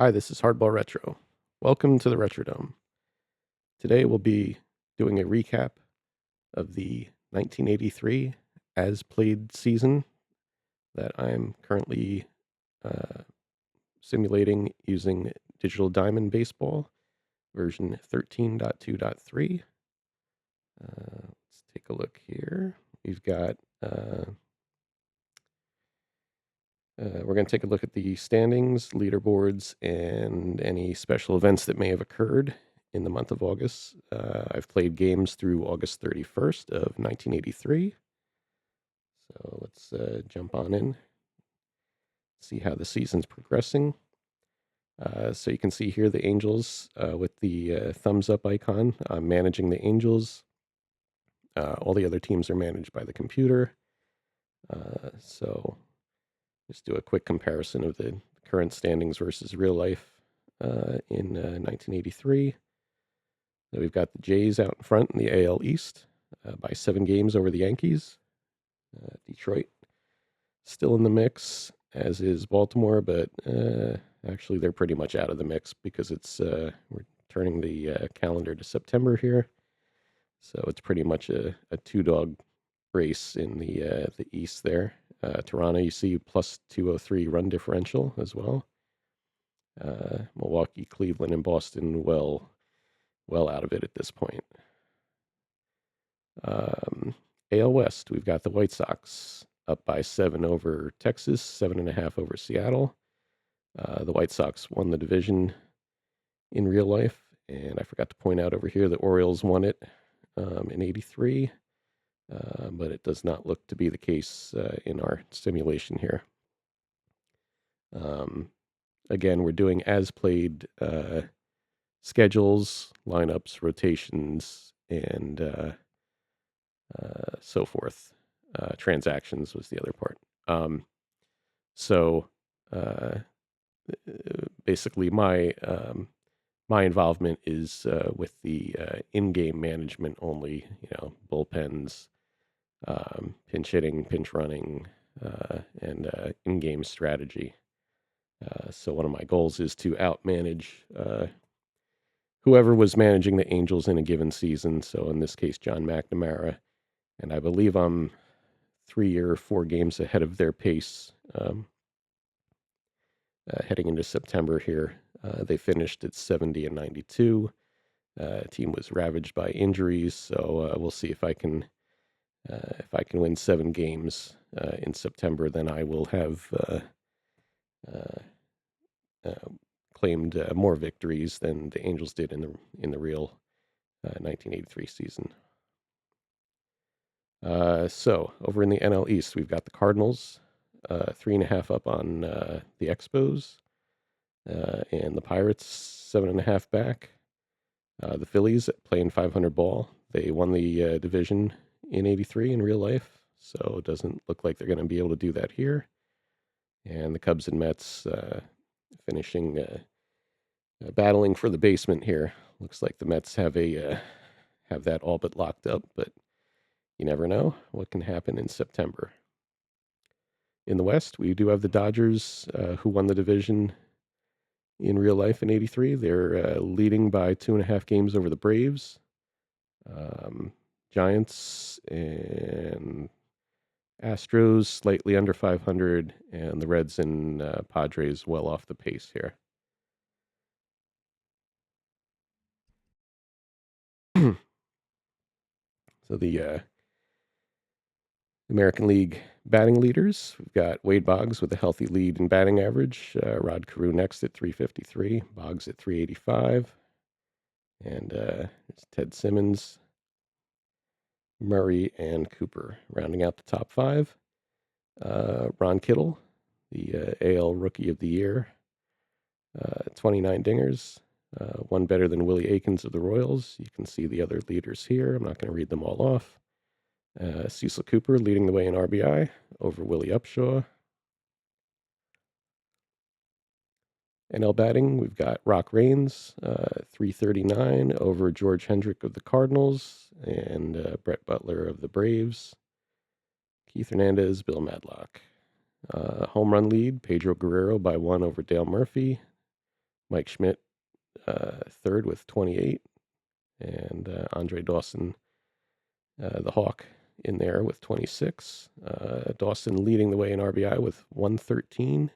Hi, this is Hardball Retro. Welcome to the Retro Dome. Today we'll be doing a recap of the 1983 as played season that I'm currently uh, simulating using Digital Diamond Baseball version 13.2.3. Let's take a look here. We've got, we're going to take a look at the standings, leaderboards, and any special events that may have occurred in the month of August. I've played games through August 31st of 1983. So let's jump on in, see how the season's progressing. So you can see here the Angels with the thumbs up icon. I'm managing the Angels. All the other teams are managed by the computer. So just do a quick comparison of the current standings versus real life in 1983. So we've got the Jays out in front in the AL East by 7 games over the Yankees. Detroit still in the mix, as is Baltimore, but actually they're pretty much out of the mix because we're turning the calendar to September here. So it's pretty much a two-dog race in the East there. Toronto, you see, plus 203 run differential as well. Milwaukee, Cleveland, and Boston, well out of it at this point. AL West, we've got the White Sox up by 7 over Texas, 7.5 over Seattle. The White Sox won the division in real life, and I forgot to point out over here the Orioles won it in 83, but it does not look to be the case in our simulation here. Again, we're doing as played schedules, lineups, rotations, and so forth. Transactions was the other part. So basically, my involvement is with the in-game management only. Bullpens, pinch hitting, pinch running, and in-game strategy. So one of my goals is to outmanage whoever was managing the Angels in a given season. So in this case, John McNamara. And I believe I'm 3 or 4 games ahead of their pace heading into September here. They finished at 70 and 92. Team was ravaged by injuries, so we'll see if I can win 7 games in September. Then I will have claimed more victories than the Angels did in the real 1983 season. So over in the NL East, we've got the Cardinals, 3.5 up on the Expos, and the Pirates 7.5 back. The Phillies playing 500 ball. They won the division in 83 in real life, so it doesn't look like they're going to be able to do that here. And the Cubs and Mets finishing battling for the basement here. Looks like the Mets have that all but locked up, but you never know what can happen in September. In the West, we do have the Dodgers, who won the division in real life in 83. They're leading by 2.5 games over the Braves. Giants and Astros slightly under 500, and the Reds and Padres well off the pace here. So the American League batting leaders, we've got Wade Boggs with a healthy lead in batting average. Rod Carew next at 353, Boggs at 385, and it's Ted Simmons, Murray, and Cooper rounding out the top 5. Ron Kittle, the AL Rookie of the Year, 29 dingers, one better than Willie Aikens of the Royals. You can see the other leaders here. I'm not going to read them all off. Cecil Cooper leading the way in RBI over Willie Upshaw. NL batting, we've got Rock Raines, 339 over George Hendrick of the Cardinals and Brett Butler of the Braves. Keith Hernandez, Bill Madlock. Home run lead, Pedro Guerrero by 1 over Dale Murphy. Mike Schmidt, third with 28, and Andre Dawson, the Hawk, in there with 26. Dawson leading the way in RBI with 113.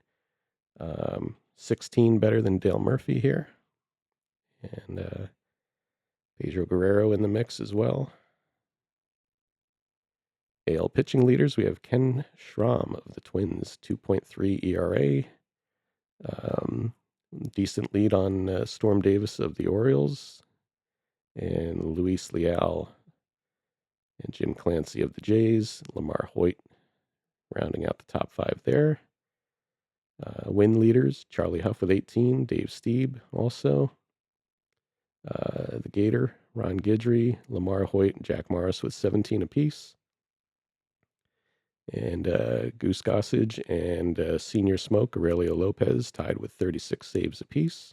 16 better than Dale Murphy here. And Pedro Guerrero in the mix as well. AL pitching leaders, we have Ken Schramm of the Twins, 2.3 ERA. Decent lead on Storm Davis of the Orioles. And Luis Leal and Jim Clancy of the Jays. Lamar Hoyt rounding out the top 5 there. Win leaders, Charlie Huff with 18, Dave Stieb also. The Gator, Ron Guidry, Lamar Hoyt, and Jack Morris with 17 apiece. And Goose Gossage and Senior Smoke, Aurelio Lopez, tied with 36 saves apiece.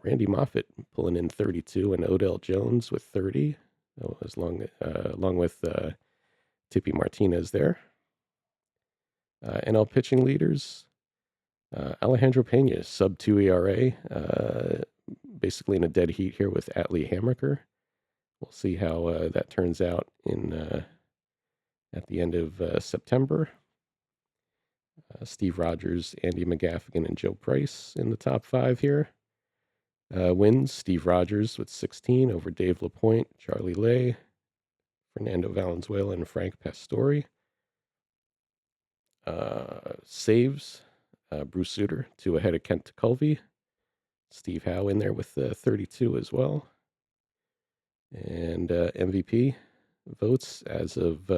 Randy Moffett pulling in 32, and Odell Jones with 30, along with Tippy Martinez there. NL pitching leaders, Alejandro Pena, sub 2 ERA, basically in a dead heat here with Atlee Hammaker. We'll see how that turns out at the end of September. Steve Rogers, Andy McGaffigan, and Joe Price in the top 5 here. Wins, Steve Rogers with 16 over Dave LaPointe, Charlie Lay, Fernando Valenzuela, and Frank Pastore. Saves, Bruce Sutter, 2 ahead of Kent Tekulve. Steve Howe in there with 32 as well. And MVP votes as of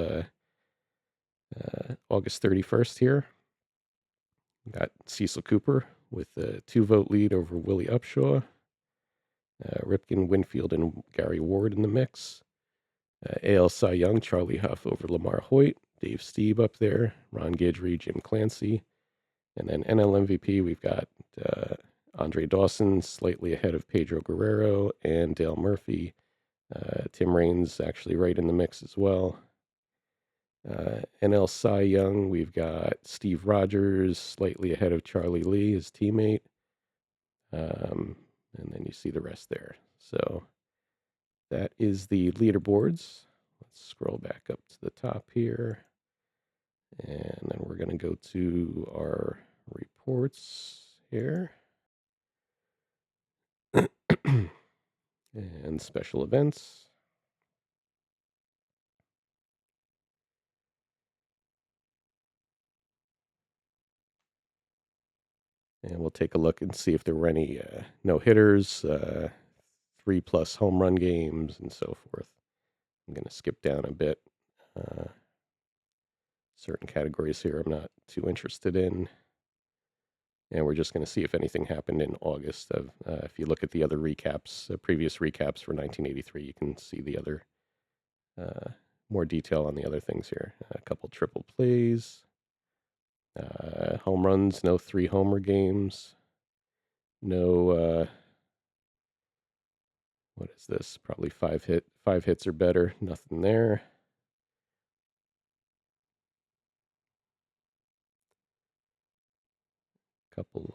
August 31st here. Got Cecil Cooper with a 2-vote lead over Willie Upshaw. Ripken, Winfield, and Gary Ward in the mix. AL Cy Young, Charlie Huff over Lamar Hoyt. Dave Stieb up there. Ron Guidry, Jim Clancy. And then NL MVP, we've got Andre Dawson slightly ahead of Pedro Guerrero and Dale Murphy. Tim Raines actually right in the mix as well. NL Cy Young, we've got Steve Rogers slightly ahead of Charlie Lee, his teammate. And then you see the rest there. So that is the leaderboards. Let's scroll back up to the top here. And then we're going to go to our reports here. And special events. And we'll take a look and see if there were any no-hitters, 3+ home run games, and so forth. I'm going to skip down a bit. Certain categories here I'm not too interested in. And we're just going to see if anything happened in August. If you look at the other recaps, previous recaps for 1983, you can see the other, more detail on the other things here. A couple triple plays. Home runs, no 3-homer games. No, what is this? Probably 5 hits or better. Nothing there. Couple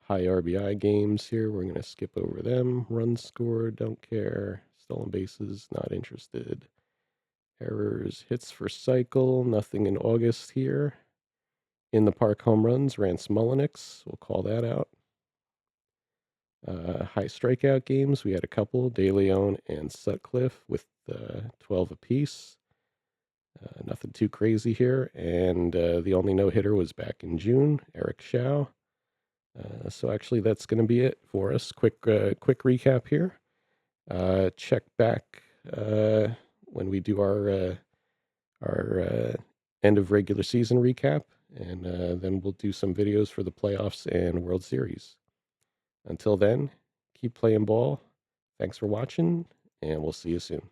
high RBI games here. We're going to skip over them. Runs scored, don't care. Stolen bases, not interested. Errors, hits for cycle, nothing in August here. In the park home runs, Rance Mullenix, we'll call that out. High strikeout games, we had a couple, De Leon and Sutcliffe with 12 apiece. Nothing too crazy here. And the only no-hitter was back in June, Eric Shao. So actually that's going to be it for us. Quick recap here. Check back when we do our end of regular season recap, and then we'll do some videos for the playoffs and World Series. Until then, keep playing ball. Thanks for watching, and we'll see you soon.